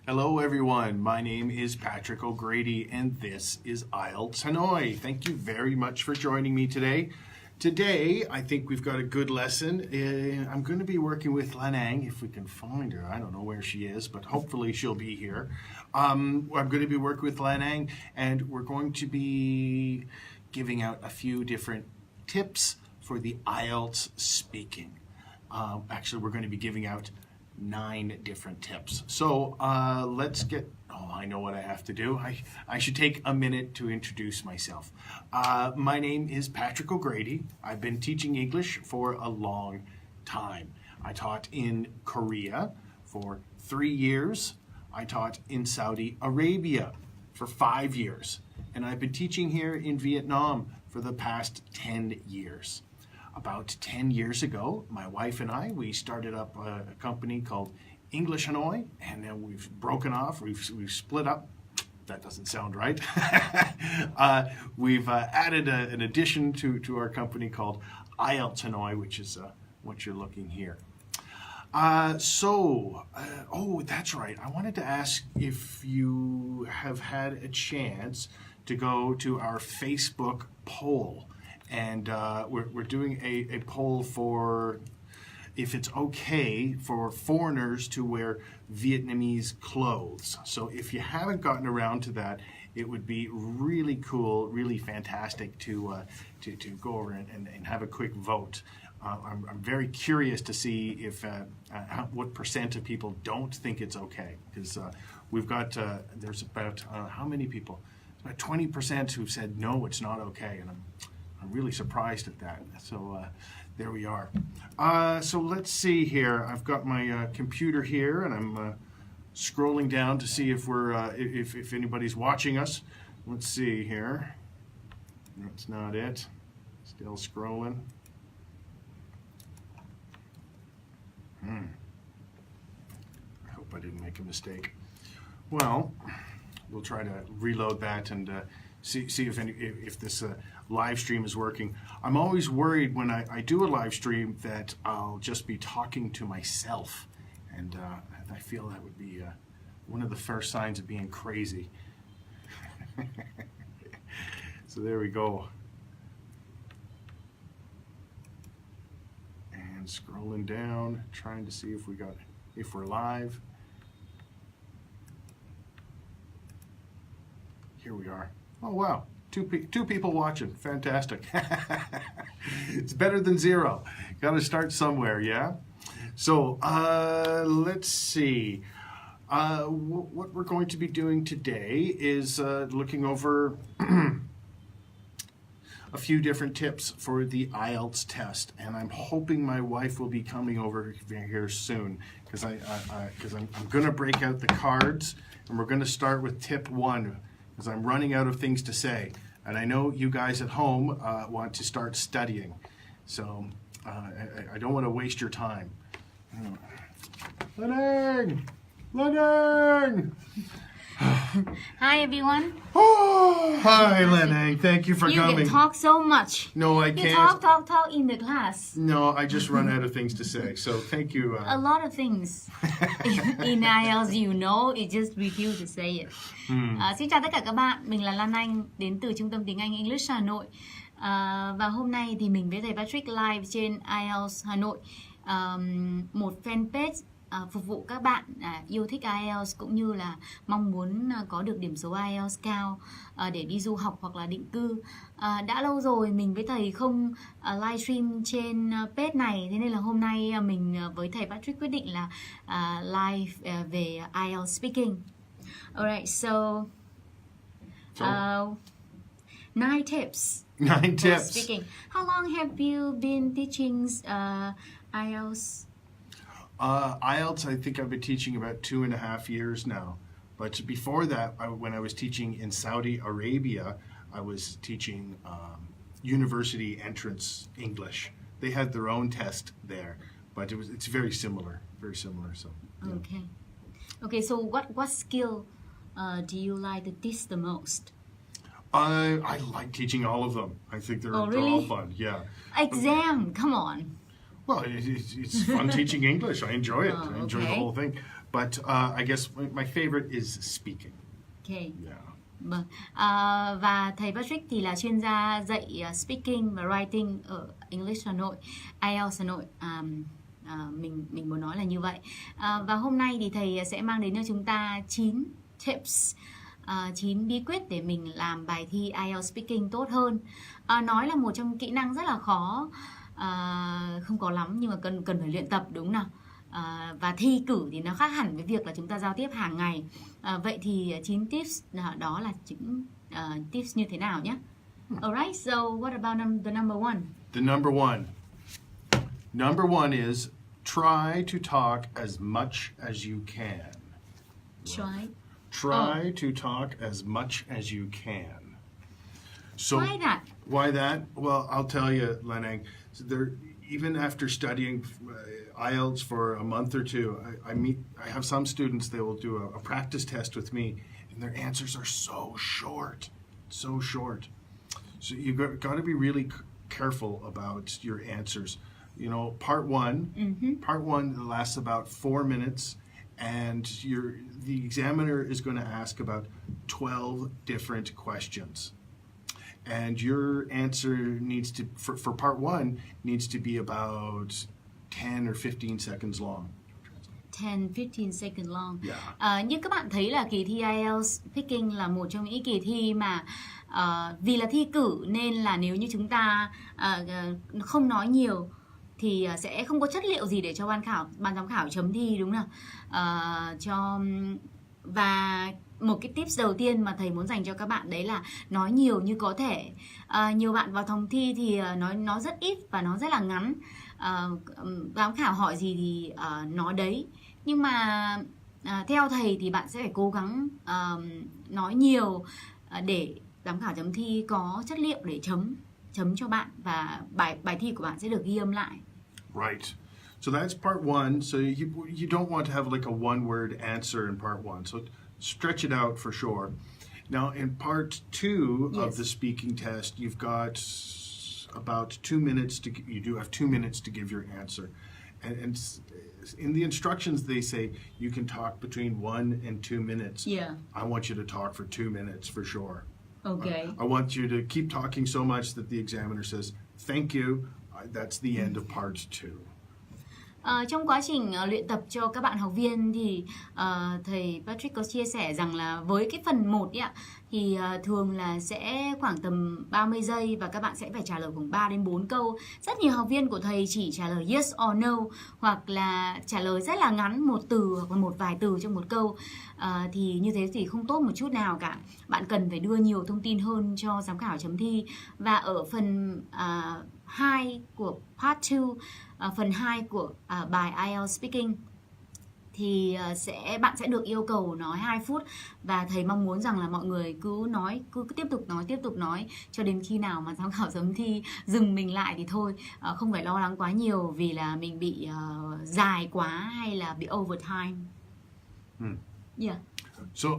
Hello everyone, my name is Patrick O'Grady and this is IELTS Hanoi. Thank you very much for joining me today. Today, I think we've got a good lesson. I'm going to be working with Lanang, if we can find her. I don't know where she is, but hopefully she'll be here. I'm going to be working with Lanang and we're going to be giving out a few different tips for the IELTS speaking. Actually, we're going to be giving out 9 different tips. So let's get, I know what I have to do. I should take a minute to introduce myself. My name is Patrick O'Grady. I've been teaching English for a long time. I taught in Korea for 3 years. I taught in Saudi Arabia for 5 years. And I've been teaching here in Vietnam for the past 10 years. About 10 years ago, my wife and I, we started up a company called English Hanoi, and then we've broken off, we've split up. That doesn't sound right. We've added an addition to our company called IELTS Hanoi, which is what you're looking here. Oh, that's right. I wanted to ask if you have had a chance to go to our Facebook poll. And we're doing a poll for if it's okay for foreigners to wear Vietnamese clothes. So if you haven't gotten around to that, it would be really cool, really fantastic to go over and have a quick vote. I'm very curious to see if what percent of people don't think it's okay, because we've got there's about how many people? About 20% who've said no, it's not okay, and I'm really surprised at that. So there we are. So let's see here. I've got my computer here, and I'm scrolling down to see if we're if anybody's watching us. Let's see here. That's not it. Still scrolling. I hope I didn't make a mistake. Well, we'll try to reload that and see if this live stream is working. I'm always worried when I do a live stream that I'll just be talking to myself, and I feel that would be one of the first signs of being crazy. So there we go. And scrolling down, trying to see if we're live. Here we are. Oh wow, two people watching. Fantastic. It's better than 0. Got to start somewhere, yeah? So let's see. What we're going to be doing today is looking over a few different tips for the IELTS test, and I'm hoping my wife will be coming over here soon, because I'm going to break out the cards, and we're going to start with tip 1. Because I'm running out of things to say, and I know you guys at home want to start studying, so I don't want to waste your time. Lanang! Lanang! Hi everyone. Oh, hi Lanang. Thank you for coming. You can talk so much. No, I can't. You talk in the class. No, I just run out of things to say. So thank you. A lot of things. In IELTS, you know, you just refuse to say it. Xin chào tất cả các bạn. Mình là Lan Anh, đến từ Trung tâm Tiếng Anh English Hà Nội. Và hôm nay thì mình với thầy Patrick live trên IELTS Hà Nội, một fanpage phục vụ các bạn yêu thích IELTS cũng như là mong muốn có được điểm số IELTS cao để đi du học hoặc là định cư. Đã lâu rồi mình với thầy không livestream trên page này, thế nên là hôm nay mình với thầy Patrick quyết định là live về IELTS speaking. Alright, so 9 tips. 9 tips. Speaking. How long have you been teaching IELTS? IELTS, I think I've been teaching about 2.5 years now. But before that, when I was teaching in Saudi Arabia, I was teaching university entrance English. They had their own test there, but it's very similar, So. Yeah. Okay. Okay. So what skill do you like to teach the most? I like teaching all of them. I think they're all fun. Yeah. Exam. Come on. Well, it's fun teaching English. I enjoy it. I enjoy the whole thing. But I guess my favorite is speaking. Okay. Yeah. Vâng. Và thầy Patrick thì là chuyên gia dạy speaking và writing ở English Hanoi, IELTS Hanoi. Mình muốn nói là như vậy. Và hôm nay thì thầy sẽ mang đến cho chúng ta 9 tips, 9 bí quyết để mình làm bài thi IELTS speaking tốt hơn. Nói là một trong kỹ năng rất là khó, không có lắm nhưng mà cần phải luyện tập, đúng nào. Và thi cử thì nó khác hẳn với việc là chúng ta giao tiếp hàng ngày. Vậy thì 9 tips đó là những tips như thế nào nhé? Alright, so what about the number one? The number one. Number one is try to talk as much as you can. Try to talk as much as you can. So Why that? Why that? Well, I'll tell you, Lenang. Even after studying IELTS for a month or two, I have some students, they will do a practice test with me, and their answers are so short. So you've got to be really careful about your answers. You know, part one lasts about 4 minutes, and the examiner is going to ask about 12 different questions. And your answer needs to, for part one, needs to be about 10 or 15 seconds long. 10-15 seconds long. Yeah. Như các bạn thấy là kỳ thi IELTS Speaking là một trong những kỳ thi mà vì là thi cử nên là nếu như chúng ta không nói nhiều thì sẽ không có chất liệu gì để cho ban giám khảo chấm thi, đúng không? Và một cái tips đầu tiên mà thầy muốn dành cho các bạn đấy là nói nhiều như có thể. Nhiều bạn vào phòng thi thì nói rất ít và nó rất là ngắn. Giám khảo hỏi gì thì nói đấy. Nhưng mà theo thầy thì bạn sẽ phải cố gắng nói nhiều để giám khảo chấm thi có chất liệu để chấm cho bạn, và bài thi của bạn sẽ được ghi âm lại. Right. So that's part one. So you don't want to have like a one-word answer in part one. So stretch it out for sure. Now in part two of the speaking test, you've got about 2 minutes you do have 2 minutes to give your answer. And in the instructions they say you can talk between 1 and 2 minutes. Yeah. I want you to talk for 2 minutes for sure. Okay. I want you to keep talking so much that the examiner says, thank you. That's the end of part 2. Trong quá trình luyện tập cho các bạn học viên thì thầy Patrick có chia sẻ rằng là với cái phần 1 ấy ạ, thì thường là sẽ khoảng tầm 30 giây và các bạn sẽ phải trả lời khoảng 3 đến 4 câu. Rất nhiều học viên của thầy chỉ trả lời yes or no, hoặc là trả lời rất là ngắn, một từ hoặc là một vài từ trong một câu. Thì như thế thì không tốt một chút nào cả. Bạn cần phải đưa nhiều thông tin hơn cho giám khảo chấm thi. Và ở phần 2 của part 2, phần 2 của bài IELTS Speaking thì bạn sẽ được yêu cầu nói 2 phút, và thầy mong muốn rằng là mọi người cứ tiếp tục nói cho đến khi nào mà giám khảo chấm thi dừng mình lại thì thôi, không phải lo lắng quá nhiều vì là mình bị dài quá hay là bị overtime. Yeah. So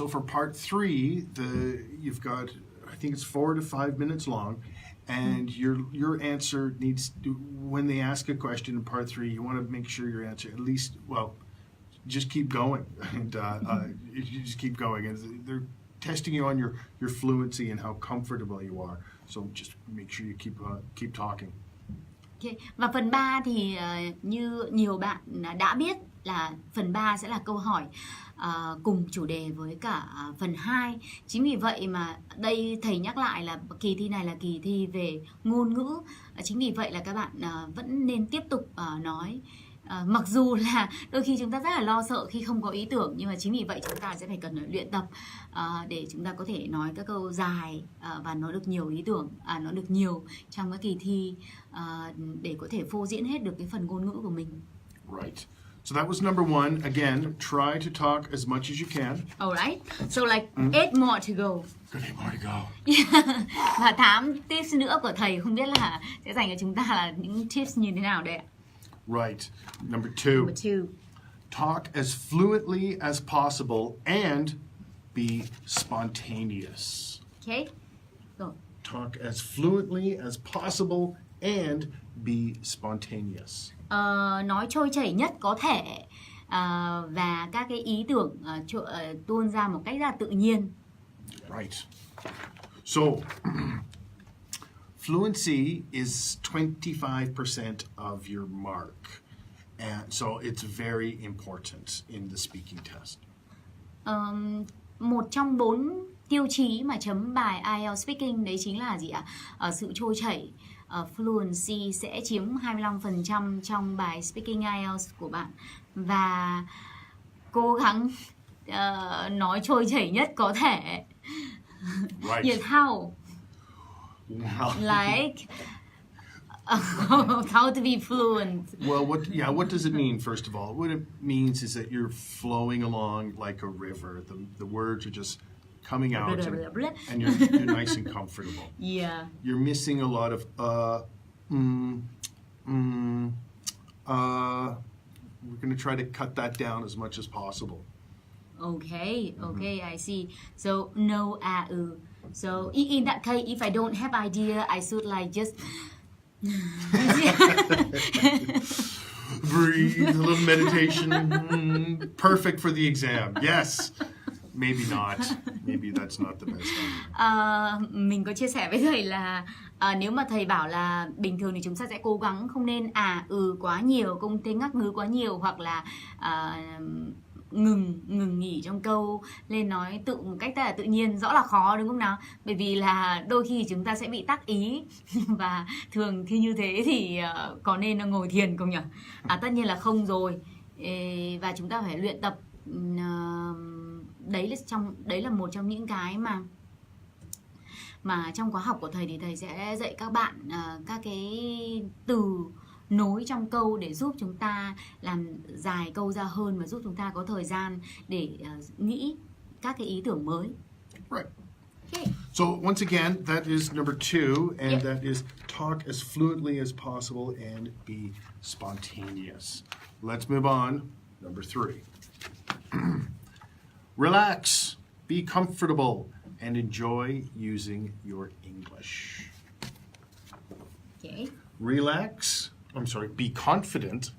for part 3, you've got, I think it's 4 to 5 minutes long. And your answer needs to, when they ask a question in part 3, you want to make sure your answer at least, well, just keep going, and you just keep going, and they're testing you on your fluency and how comfortable you are. So just make sure you keep talking. Okay. Và phần 3 thì như nhiều bạn đã biết là phần 3 sẽ là câu hỏi cùng chủ đề với cả phần 2. Chính vì vậy mà đây thầy nhắc lại là kỳ thi này là kỳ thi về ngôn ngữ. Chính vì vậy là các bạn vẫn nên tiếp tục nói. Mặc dù là đôi khi chúng ta rất là lo sợ khi không có ý tưởng, nhưng mà chính vì vậy chúng ta sẽ phải cần luyện tập để chúng ta có thể nói các câu dài và nói được nhiều ý tưởng, nói được nhiều trong cái kỳ thi để có thể phô diễn hết được cái phần ngôn ngữ của mình. Right. So that was number 1. Again, try to talk as much as you can. Alright. So like 8 more to go. Good, 8 more to go. Yeah. Và 8 tips nữa của thầy không biết là sẽ dành cho chúng ta là những tips như thế nào đây ạ? Right. Number 2. Talk as fluently as possible and be spontaneous. Okay. Go. Talk as fluently as possible and be spontaneous. Nói trôi chảy nhất có thể và các cái ý tưởng tuôn ra một cách rất là tự nhiên. Right. So, fluency is 25% of your mark. And so it's very important in the speaking test. Một trong 4 tiêu chí mà chấm bài IELTS Speaking đấy chính là gì ạ? Sự trôi chảy. Fluency sẽ chiếm 25% trong bài Speaking IELTS của bạn. Và cố gắng nói trôi chảy nhất có thể. Right. Yet how? Wow. Like how to be fluent. Well, what does it mean, first of all? What it means is that you're flowing along like a river. The words are just coming out and you're nice and comfortable. Yeah. You're missing a lot of we're going to try to cut that down as much as possible. Okay, I see. So no So in that case, if I don't have idea, I should like just breathe, a little meditation. Perfect for the exam. Yes. Maybe not. Maybe that's not the best idea. Mình có chia sẻ với thầy là nếu mà thầy bảo là bình thường thì chúng ta sẽ cố gắng không nên quá nhiều, không nên ngắc ngứ quá nhiều, hoặc là ngừng nghỉ trong câu, lên nói một cách rất là tự nhiên, rõ là khó đúng không nào? Bởi vì là đôi khi chúng ta sẽ bị tắc ý và thường khi như thế thì có nên ngồi thiền không nhỉ? Tất nhiên là không rồi. Và chúng ta phải luyện tập. Đấy là một trong những cái mà trong khóa học của thầy thì thầy sẽ dạy các bạn các cái từ nối trong câu để giúp chúng ta làm dài câu ra hơn và giúp chúng ta có thời gian để nghĩ các cái ý tưởng mới. Right. Okay. So once again, that is number 2, and that is talk as fluently as possible and be spontaneous. Let's move on. Number 3. Relax, be comfortable, and enjoy using your English. Okay. Relax, be confident,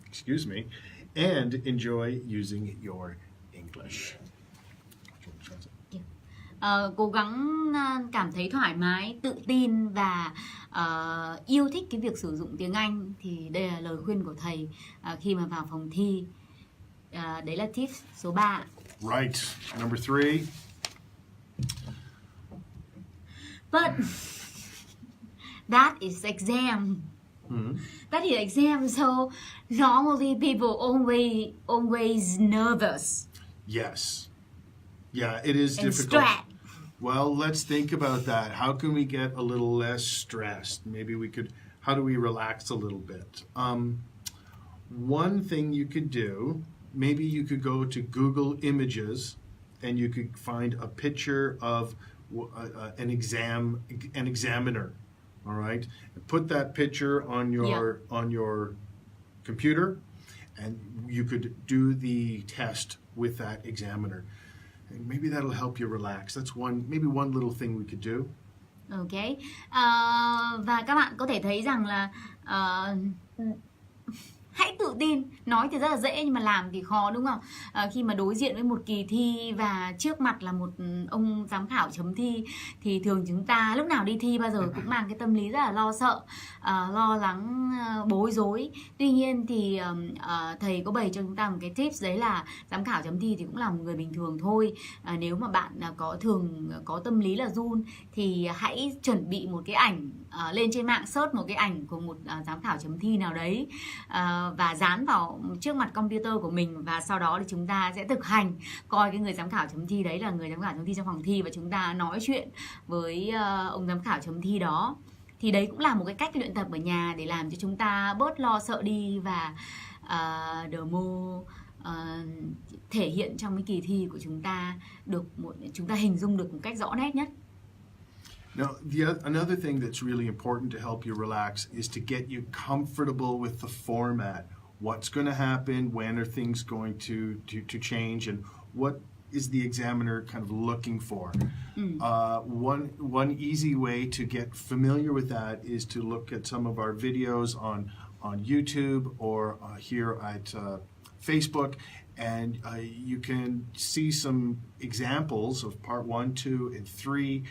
and enjoy using your English. Cố gắng cảm thấy thoải mái, tự tin và yêu thích cái việc sử dụng tiếng Anh. Thì đây là lời khuyên của thầy khi mà vào phòng thi. Đấy là tip số 3. Right. Number 3. But that is exam. That is exam, so normally people always nervous. Yes. Yeah, it is and difficult. Stressed. Well, let's think about that. How can we get a little less stressed? Maybe how do we relax a little bit? One thing you could do, maybe you could go to Google Images and you could find a picture of an examiner. All right, put that picture on your computer, and you could do the test with that examiner. And maybe that'll help you relax. That's one little thing we could do. Ok. Và các bạn có thể thấy rằng là hãy tự tin. Nói thì rất là dễ nhưng mà làm thì khó đúng không? Khi mà đối diện với một kỳ thi và trước mặt là một ông giám khảo chấm thi thì thường chúng ta lúc nào đi thi bao giờ cũng mang cái tâm lý rất là lo sợ, lo lắng, bối rối. Tuy nhiên thì thầy có bày cho chúng ta một cái tips, đấy là giám khảo chấm thi thì cũng là một người bình thường thôi. Nếu mà bạn có tâm lý là run thì hãy chuẩn bị một cái ảnh, lên trên mạng search một cái ảnh của một giám khảo chấm thi nào đấy, và dán vào trước mặt computer của mình, và sau đó thì chúng ta sẽ thực hành coi cái người giám khảo chấm thi đấy là người giám khảo chấm thi trong phòng thi, và chúng ta nói chuyện với ông giám khảo chấm thi đó. Thì đấy cũng là một cái cách luyện tập ở nhà để làm cho chúng ta bớt lo sợ đi và demo thể hiện trong cái kỳ thi của chúng ta chúng ta hình dung được một cách rõ nét nhất. Now, another thing that's really important to help you relax is to get you comfortable with the format. What's going to happen? When are things going to change? And what is the examiner kind of looking for? One easy way to get familiar with that is to look at some of our videos on YouTube or here at Facebook, And you can see some examples of part 1, 2, and 3,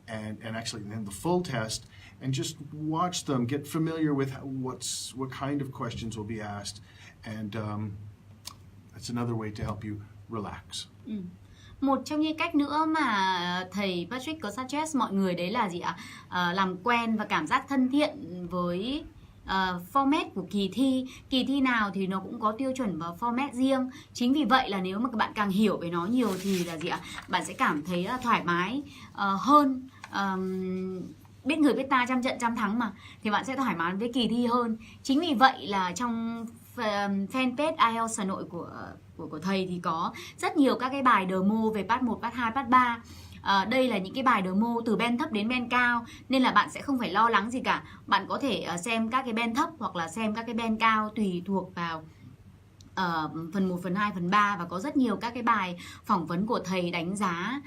and actually then the full test, and just watch them, get familiar with what kind of questions will be asked, and that's another way to help you relax. Một trong những cách nữa mà thầy Patrick có suggest mọi người đấy là gì ạ? Làm quen và cảm giác thân thiện với format của kỳ thi. Kỳ thi nào thì nó cũng có tiêu chuẩn và format riêng. Chính vì vậy là nếu mà các bạn càng hiểu về nó nhiều thì là gì ạ? Bạn sẽ cảm thấy thoải mái hơn. Biết người biết ta trăm trận trăm thắng mà, thì bạn sẽ thoải mái với kỳ thi hơn. Chính vì vậy là trong fanpage IELTS Hà Nội của thầy thì có rất nhiều các cái bài demo về part 1, part 2, part 3. Đây là những cái bài demo từ band thấp đến band cao, nên là bạn sẽ không phải lo lắng gì cả. Bạn có thể xem các cái band thấp hoặc là xem các cái band cao tùy thuộc vào phần 1, phần 2, phần 3, và có rất nhiều các cái bài phỏng vấn của thầy, đánh giá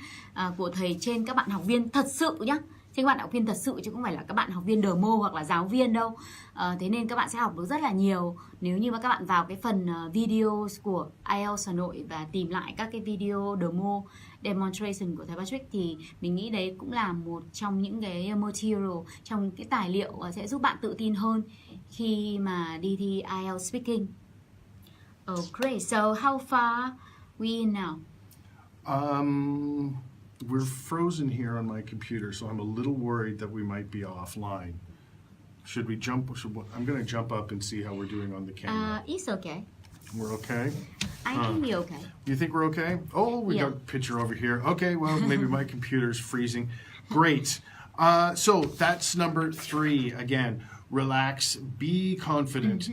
của thầy trên các bạn học viên thật sự nhá. Trên các bạn học viên thật sự chứ không phải là các bạn học viên demo hoặc là giáo viên đâu. Thế nên các bạn sẽ học được rất là nhiều nếu như mà các bạn vào cái phần video của IELTS Hà Nội và tìm lại các cái video demo demonstration của thầy Patrick, thì mình nghĩ đấy cũng là một trong những cái material, trong những cái tài liệu sẽ giúp bạn tự tin hơn khi mà đi thi IELTS speaking. Okay, so how far we in now? We're frozen here on my computer, so I'm a little worried that we might be offline. Should we jump? I'm going to jump up and see how we're doing on the camera. It's okay. We're okay? I think we're okay. You think we're okay? Oh, we got a picture over here. Okay, well, maybe my computer's freezing. Great. So that's number 3. Again, relax, be confident,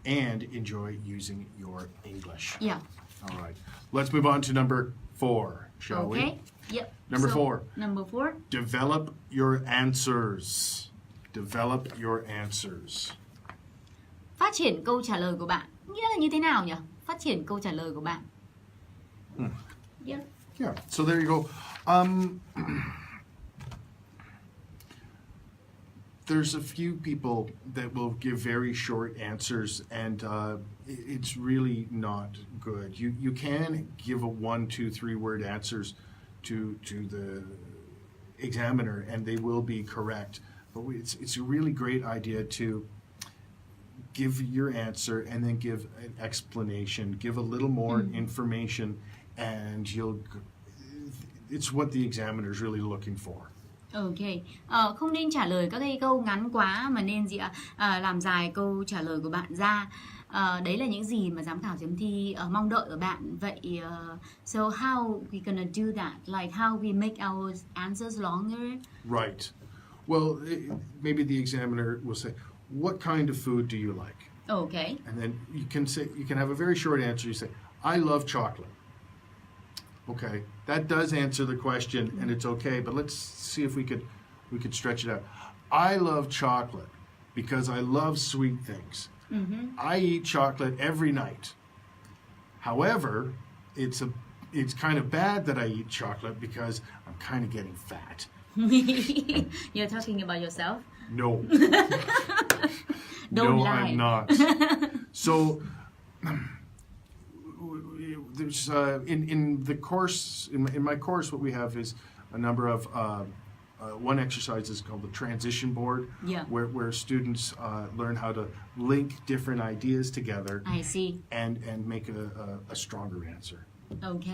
and enjoy using your English. Yeah. All right. Let's move on to number 4, shall we? Okay. Yep. Number 4. Number 4. Develop your answers. Develop your answers. Phát triển câu trả lời của bạn. Nghĩa là như thế nào nhỉ? Phát triển câu trả lời của bạn. Yeah. So there you go. There's a few people that will give very short answers, and it's really not good. You can give a 1, 2, 3 word answers to the examiner, and they will be correct. But it's a really great idea to give your answer and then give an explanation, give a little more information, and it's what the examiner is really looking for. Ok, không nên trả lời các cái câu ngắn quá mà nên làm dài câu trả lời của bạn ra. Đấy là những gì mà giám khảo chấm thi mong đợi ở bạn. Vậy so how we gonna do that? Like how we make our answers longer? Right. Well, maybe the examiner will say, "What kind of food do you like?" Okay. And then you can have a very short answer. You say, "I love chocolate." Okay, that does answer the question, and it's okay. But let's see if we could stretch it out. I love chocolate because I love sweet things. I eat chocolate every night. However, it's kind of bad that I eat chocolate because I'm kind of getting fat. You're talking about yourself? No. Don't no, lie. I'm not. So there's in the course in my course, what we have is a number of one exercise is called the transition board, where students learn how to link different ideas together. I see. And make a stronger answer. Ok.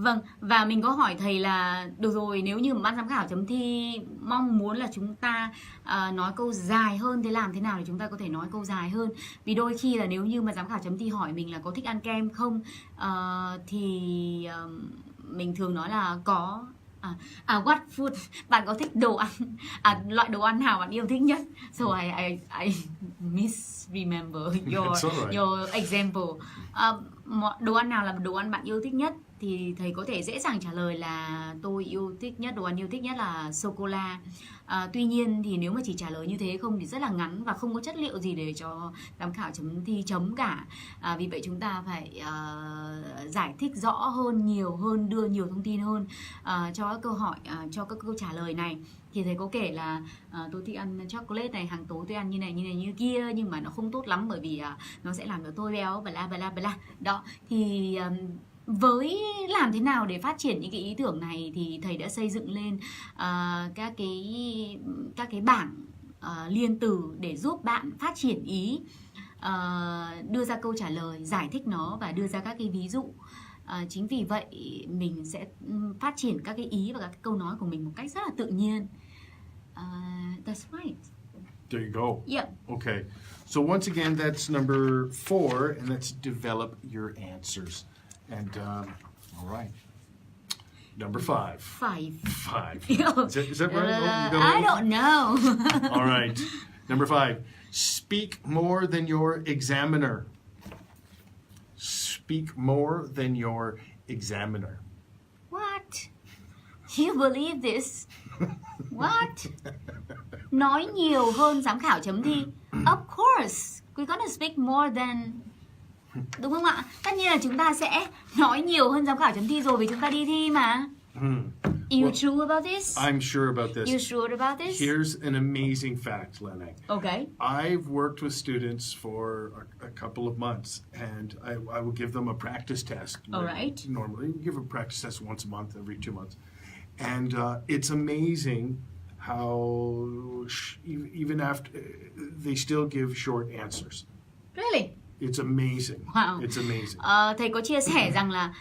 Vâng, và mình có hỏi thầy là được rồi, nếu như ban giám khảo chấm thi mong muốn là chúng ta nói câu dài hơn, thế làm thế nào để chúng ta có thể nói câu dài hơn? Vì đôi khi là nếu như mà giám khảo chấm thi hỏi mình là có thích ăn kem không, thì mình thường nói là có. What food? Bạn có thích đồ ăn? Loại đồ ăn nào bạn yêu thích nhất? So I misremember your example. Đồ ăn nào là đồ ăn bạn yêu thích nhất? thì thầy có thể dễ dàng trả lời là tôi yêu thích nhất, đồ ăn yêu thích nhất là sô-cô-la. Tuy nhiên thì nếu mà chỉ trả lời như thế không thì rất là ngắn và không có chất liệu gì để cho giám khảo chấm thi chấm cả. Vì vậy chúng ta phải giải thích rõ hơn, nhiều hơn, đưa nhiều thông tin hơn cho các câu hỏi, cho các câu trả lời này. Thì thầy có kể là tôi thích ăn chocolate này, hàng tối tôi ăn như này như kia, nhưng mà nó không tốt lắm bởi vì nó sẽ làm cho tôi béo, bla bla bla. Đó, thì với làm thế nào để phát triển những cái ý tưởng này thì thầy đã xây dựng lên các cái bảng liên từ để giúp bạn phát triển ý, đưa ra câu trả lời, giải thích nó và đưa ra các cái ví dụ. Chính vì vậy mình sẽ phát triển các cái ý và các cái câu nói của mình một cách rất là tự nhiên. That's right. There you go. Yeah. Okay. So once again, that's number 4, and that's develop your answers. And all right. Number 5. 5. 5. Is that right? I don't know. All right. Number 5. Speak more than your examiner. Speak more than your examiner. What? You believe this? What? Nói nhiều hơn giám khảo chấm thi. Of course, we're gonna speak more than. Đúng không ạ? Tất nhiên là chúng ta sẽ nói nhiều hơn giám khảo chấm thi rồi vì chúng ta đi thi mà. You sure about this? I'm sure about this. You sure about this? Here's an amazing fact, Lenang. Okay. I've worked with students for a couple of months, and I will give them a practice test. All right. Normally, we give a practice test once a month, every 2 months. And it's amazing how even after, they still give short answers. Really? It's amazing. Wow. It's amazing. Thầy có chia sẻ rằng là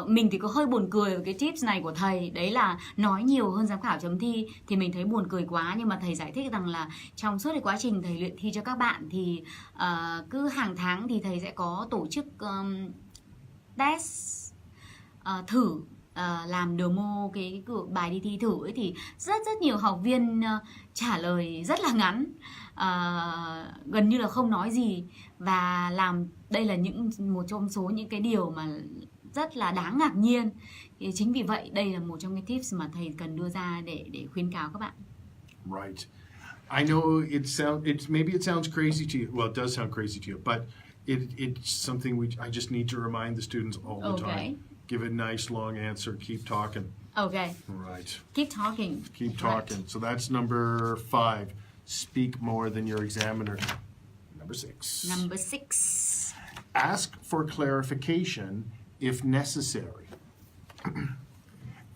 mình thì có hơi buồn cười với cái tips này của thầy. Đấy là nói nhiều hơn giám khảo chấm thi. Thì mình thấy buồn cười quá. Nhưng mà thầy giải thích rằng là trong suốt cái quá trình thầy luyện thi cho các bạn thì cứ hàng tháng thì thầy sẽ có tổ chức test thử, làm demo cái bài đi thi thử ấy, thì rất nhiều học viên trả lời rất là ngắn, gần như là không nói gì, và đây là một trong số những cái điều mà rất là đáng ngạc nhiên. Thì chính vì vậy đây là một trong cái tips mà thầy cần đưa ra để khuyến cáo các bạn. Right. I know maybe it sounds crazy to you. Well, it does sound crazy to you, but it's something I just need to remind the students all the time. Give a nice long answer. Keep talking. Okay. Right. Keep talking. Keep talking. Right. So that's number 5. Speak more than your examiner. Number 6. Number 6. Ask for clarification if necessary.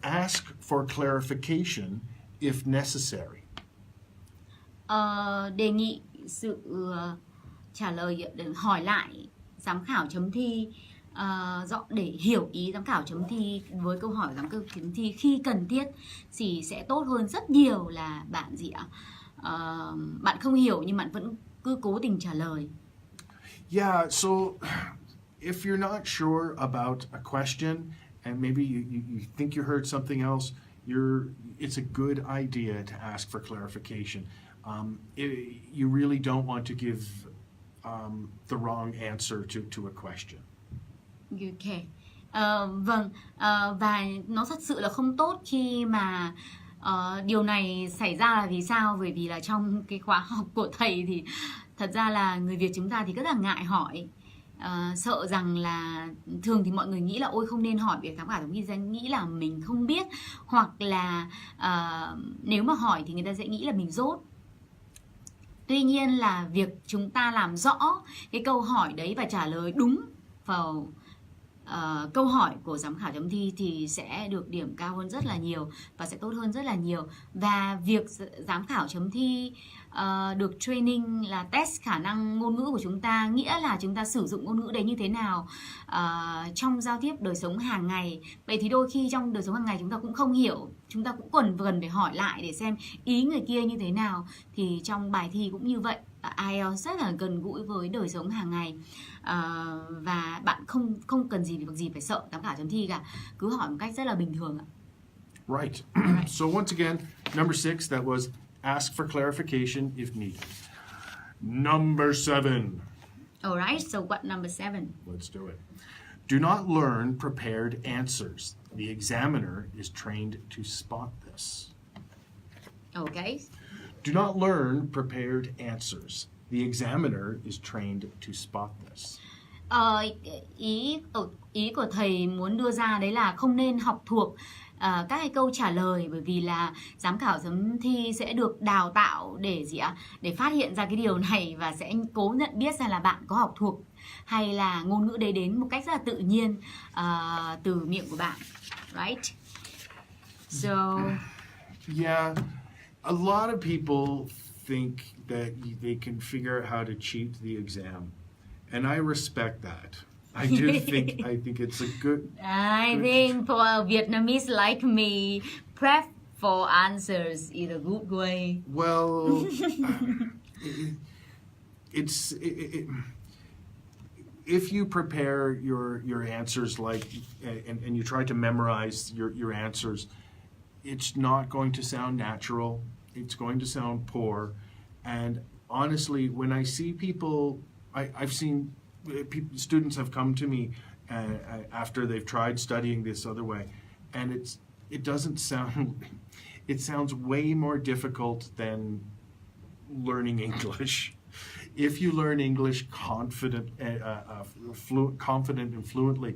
Ask for clarification if necessary. Đề nghị sự trả lời, hỏi lại giám khảo chấm thi rõ để hiểu ý giám khảo chấm thi với câu hỏi giám khảo chấm thi khi cần thiết thì sẽ tốt hơn rất nhiều là bạn bạn không hiểu nhưng bạn vẫn cứ cố tình trả lời. Yeah, so if you're not sure about a question and maybe you think you heard something else, it's a good idea to ask for clarification. You really don't want to give the wrong answer to a question. Okay. Vâng, và nó thật sự là không tốt khi mà điều này xảy ra là vì sao? Bởi vì là trong cái khóa học của thầy thì thật ra là người Việt chúng ta thì rất là ngại hỏi, sợ rằng là thường thì mọi người nghĩ là ôi không nên hỏi việc giám khảo chấm thi, nghĩ là mình không biết, hoặc là nếu mà hỏi thì người ta sẽ nghĩ là mình dốt. Tuy nhiên là việc chúng ta làm rõ cái câu hỏi đấy và trả lời đúng vào câu hỏi của giám khảo chấm thi thì sẽ được điểm cao hơn rất là nhiều và sẽ tốt hơn rất là nhiều. Và việc giám khảo chấm thi được training là test khả năng ngôn ngữ của chúng ta, nghĩa là chúng ta sử dụng ngôn ngữ đấy như thế nào trong giao tiếp đời sống hàng ngày. Vậy thì đôi khi trong đời sống hàng ngày chúng ta cũng không hiểu, chúng ta cũng cần phải hỏi lại để xem ý người kia như thế nào. Thì trong bài thi cũng như vậy, IELTS rất là gần gũi với đời sống hàng ngày, và bạn không cần gì phải sợ giám khảo chấm thi cả, cứ hỏi một cách rất là bình thường ạ. Right. So once again, number 6, that was ask for clarification if needed. Number 7. Alright, so what number 7? Let's do it. Do not learn prepared answers. The examiner is trained to spot this. Okay. Do not learn prepared answers. The examiner is trained to spot this. Ý của thầy muốn đưa ra đấy là không nên học thuộc các cái câu trả lời, bởi vì là giám khảo chấm thi sẽ được đào tạo để để phát hiện ra cái điều này và sẽ cố nhận biết ra là bạn có học thuộc hay là ngôn ngữ đấy đến một cách rất là tự nhiên từ miệng của bạn, right? So Yeah, a lot of people think that they can figure out how to cheat the exam, and I respect that. I think it's a good. I think for a Vietnamese like me, prep for answers is a good way. Well, if you prepare your answers and you try to memorize your answers, it's not going to sound natural. It's going to sound poor. And honestly, when I see people, I've seen students have come to me after they've tried studying this other way, and it doesn't sound. It sounds way more difficult than learning English. If you learn English confident and fluently,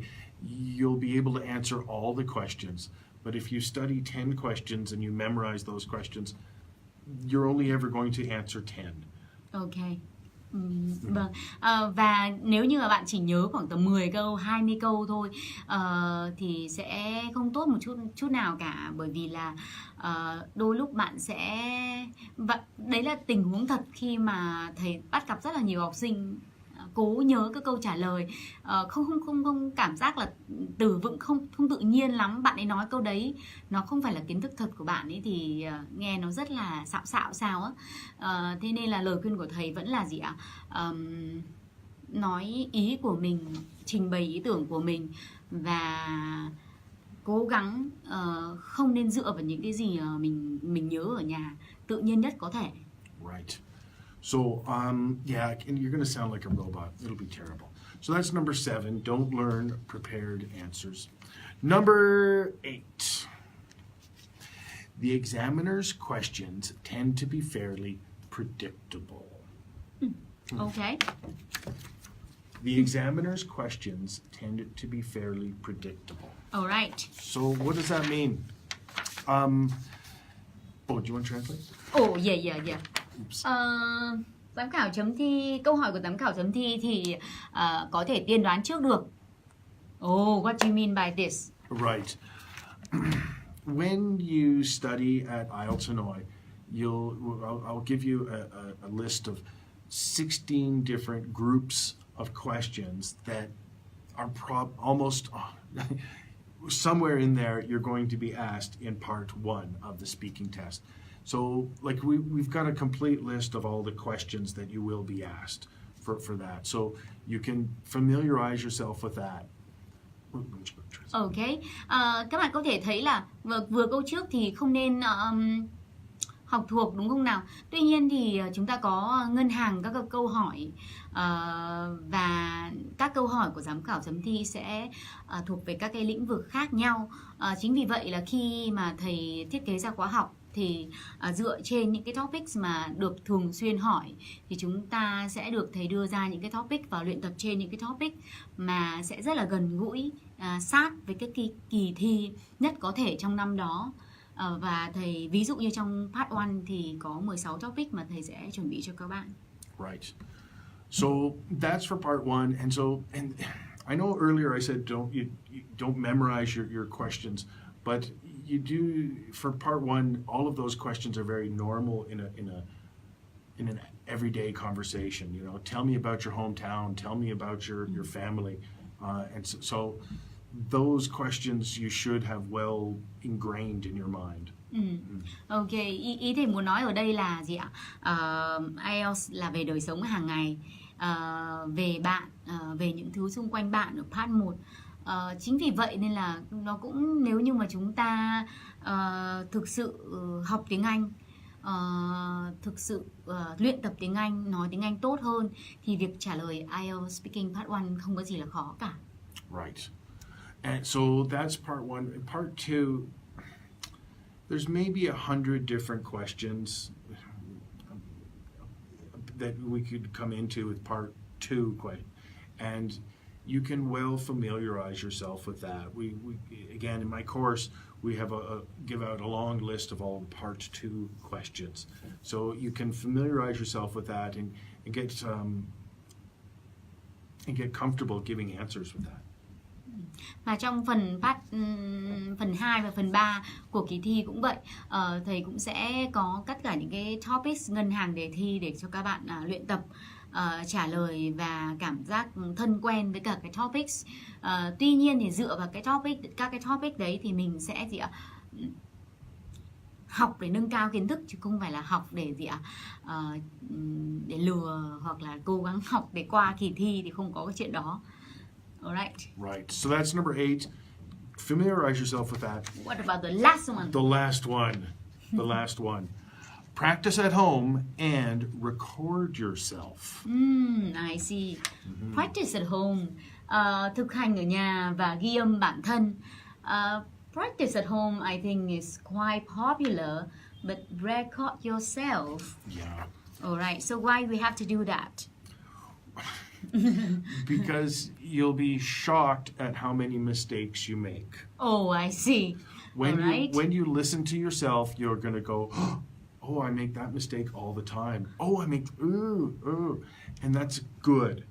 you'll be able to answer all the questions. But if you study 10 questions and you memorize those questions, you're only ever going to answer 10. Okay. Vâng. Và nếu như mà bạn chỉ nhớ khoảng tầm 10 câu, 20 câu thôi thì sẽ không tốt một chút nào cả, bởi vì là đôi lúc bạn sẽ đấy là tình huống thật khi mà thầy bắt gặp rất là nhiều học sinh cố nhớ các câu trả lời, không cảm giác là từ vựng không tự nhiên lắm. Bạn ấy nói câu đấy nó không phải là kiến thức thật của bạn ấy thì nghe nó rất là xạo sao á. Thế nên là lời khuyên của thầy vẫn là nói ý của mình, trình bày ý tưởng của mình và cố gắng không nên dựa vào những cái gì mình nhớ ở nhà, tự nhiên nhất có thể. Right. So, yeah, and you're going to sound like a robot. It'll be terrible. So that's number 7. Don't learn prepared answers. Number 8. The examiner's questions tend to be fairly predictable. Okay. The examiner's questions tend to be fairly predictable. All right. So what does that mean? Do you want to translate? Oh, yeah. Giám khảo chấm thi, câu hỏi của giám khảo chấm thi thì có thể tiên đoán trước được. Oh, what do you mean by this? Right. When you study at IELTS Hanoi, I'll give you a list of 16 different groups of questions that are almost somewhere in there you're going to be asked in part 1 of the speaking test. So, like, we've got a complete list of all the questions that you will be asked for that. So you can familiarize yourself with that. Okay. Các bạn có thể thấy là vừa câu trước thì không nên học thuộc, đúng không nào? Tuy nhiên thì chúng ta có ngân hàng các câu hỏi và các câu hỏi của giám khảo chấm thi sẽ thuộc về các cái lĩnh vực khác nhau. Chính vì vậy là khi mà thầy thiết kế ra khóa học thì dựa trên những cái topics mà được thường xuyên hỏi thì chúng ta sẽ được thầy đưa ra những cái topic và luyện tập trên những cái topic mà sẽ rất là gần gũi, sát với cái kỳ thi nhất có thể trong năm đó. Và thầy ví dụ như trong part 1 thì có 16 topic mà thầy sẽ chuẩn bị cho các bạn. Right. So that's for part 1, and I know earlier I said don't memorize your questions, but you do for part 1. All of those questions are very normal in an everyday conversation. You know, tell me about your hometown, tell me about your family, and so those questions you should have well ingrained in your mind. Ok, ý thầy muốn nói ở đây là gì ạ? IELTS là về đời sống hàng ngày, về bạn, về những thứ xung quanh bạn ở part 1. Chính vì vậy nên là nó cũng, nếu như mà chúng ta thực sự học tiếng Anh, thực sự luyện tập tiếng Anh, nói tiếng Anh tốt hơn thì việc trả lời IELTS Speaking Part 1 không có gì là khó cả. Right. And so that's part one. Part two, there's maybe 100 different questions that we could come into with part two, and you can well familiarize yourself with that. We again, in my course, we have give out a long list of all part two questions. So you can familiarize yourself with that and get comfortable giving answers with that. Và trong phần 2 và phần 3 của kỳ thi cũng vậy, thầy cũng sẽ có tất cả những cái topics ngân hàng đề thi để cho các bạn luyện tập trả lời và cảm giác thân quen với cả cái topics. Tuy nhiên thì dựa vào các cái topic đấy thì mình sẽ học để nâng cao kiến thức, chứ không phải là học để để lừa hoặc là cố gắng học để qua kỳ thi, thì không có cái chuyện đó. Alright. Right. So that's number 8. Familiarize yourself with that. What about the last one? The last one. The last one. Practice at home and record yourself. I see. Practice at home. Thực hành ở nhà và ghi âm bản thân. Practice at home, I think, is quite popular, but record yourself. Yeah. Alright. So why we have to do that? Because you'll be shocked at how many mistakes you make. Oh, I see. When you listen to yourself, you're going to go, oh, I make that mistake all the time. Oh, I make and that's good.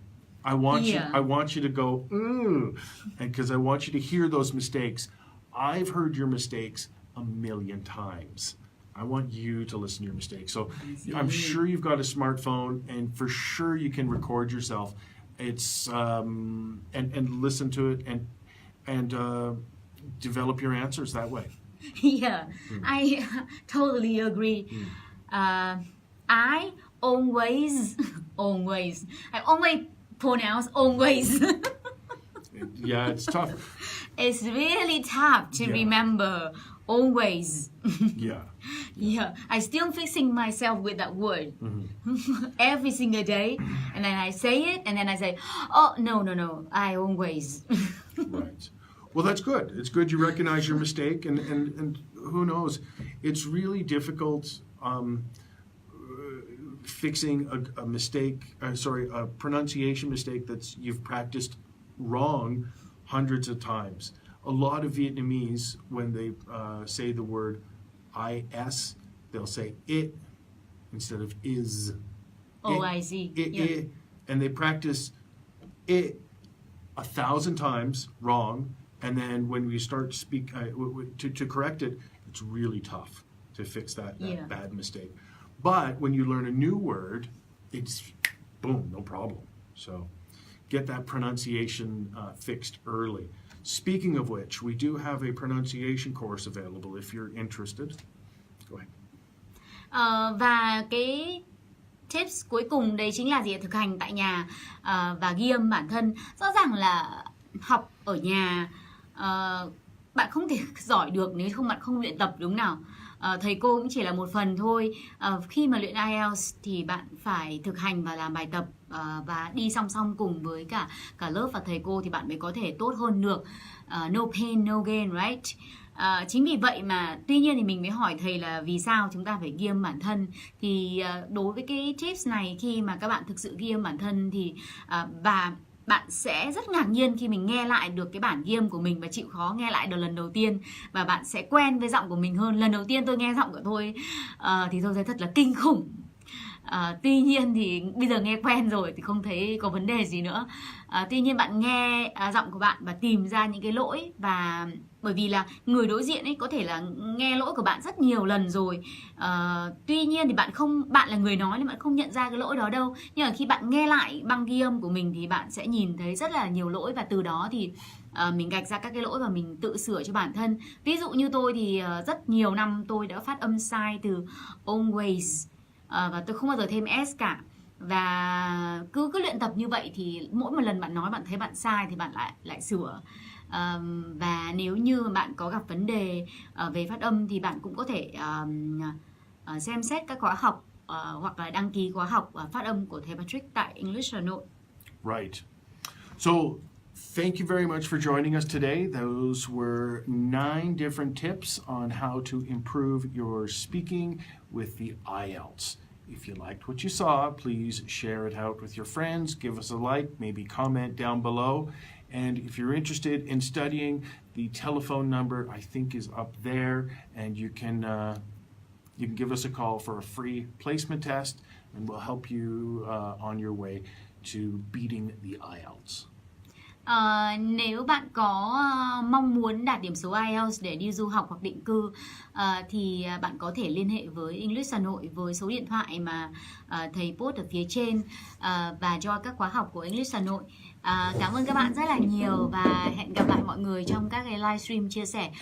I want you to go and because I want you to hear those mistakes. I've heard your mistakes a million times. I want you to listen to your mistakes. So I'm sure you've got a smartphone, and for sure you can record yourself. It's and listen to it and develop your answers that way. Yeah, I totally agree. I always pronounce always. Yeah, it's tough. It's really tough to remember always. Yeah, I still fixing myself with that word every single day, and then I say it, and then I say, oh, no, I always. Right. Well, that's good. It's good you recognize your mistake, and who knows, it's really difficult fixing a mistake, a pronunciation mistake that's you've practiced wrong hundreds of times. A lot of Vietnamese, when they say the word is, they'll say it instead of is. Oh, I see. It, and they practice it 1,000 times wrong, and then when we start to correct it, it's really tough to fix that bad mistake. But when you learn a new word, it's boom, no problem. So get that pronunciation fixed early. Speaking of which, we do have a pronunciation course available if you're interested. Go ahead. Và cái tips cuối cùng đấy chính là thực hành tại nhà và ghi âm bản thân. Rõ ràng là học ở nhà bạn không thể giỏi được nếu bạn không luyện tập, đúng nào? Thầy cô cũng chỉ là một phần thôi. Khi mà luyện IELTS thì bạn phải thực hành và làm bài tập và đi song song cùng với cả lớp và thầy cô thì bạn mới có thể tốt hơn được. No pain, no gain, right? Chính vì vậy mà tuy nhiên thì mình mới hỏi thầy là vì sao chúng ta phải ghi âm bản thân. Thì đối với cái tips này, khi mà các bạn thực sự ghi âm bản thân thì và bạn sẽ rất ngạc nhiên khi mình nghe lại được cái bản ghi âm của mình và chịu khó nghe lại được lần đầu tiên, và bạn sẽ quen với giọng của mình hơn. Lần đầu tiên tôi nghe giọng của tôi thì tôi thấy thật là kinh khủng. Tuy nhiên thì bây giờ nghe quen rồi thì không thấy có vấn đề gì nữa. Tuy nhiên bạn nghe giọng của bạn và tìm ra những cái lỗi, và bởi vì là người đối diện ấy có thể là nghe lỗi của bạn rất nhiều lần rồi. Tuy nhiên thì bạn là người nói nên bạn không nhận ra cái lỗi đó đâu. Nhưng mà khi bạn nghe lại băng ghi âm của mình thì bạn sẽ nhìn thấy rất là nhiều lỗi, và từ đó thì mình gạch ra các cái lỗi và mình tự sửa cho bản thân. Ví dụ như tôi thì rất nhiều năm tôi đã phát âm sai từ always, và tôi không bao giờ thêm s cả. Và cứ luyện tập như vậy thì mỗi một lần bạn nói bạn thấy bạn sai thì bạn lại sửa. Và nếu như bạn có gặp vấn đề về phát âm thì bạn cũng có thể xem xét các khóa học hoặc là đăng ký khóa học phát âm của thầy Patrick tại English Hanoi. Right. So Thank you very much for joining us today. Those were 9 different tips on how to improve your speaking with the IELTS. If you liked what you saw, please share it out with your friends, give us a like, maybe comment down below. And if you're interested in studying, the telephone number I think is up there, and you can give us a call for a free placement test, and we'll help you on your way to beating the IELTS. Nếu bạn có mong muốn đạt điểm số IELTS để đi du học hoặc định cư thì bạn có thể liên hệ với English Hanoi với số điện thoại mà thầy post ở phía trên và cho các khóa học của English Hanoi. Cảm ơn các bạn rất là nhiều và hẹn gặp lại mọi người trong các cái livestream chia sẻ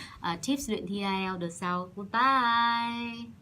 tips luyện thi IELTS đợt sau. Goodbye.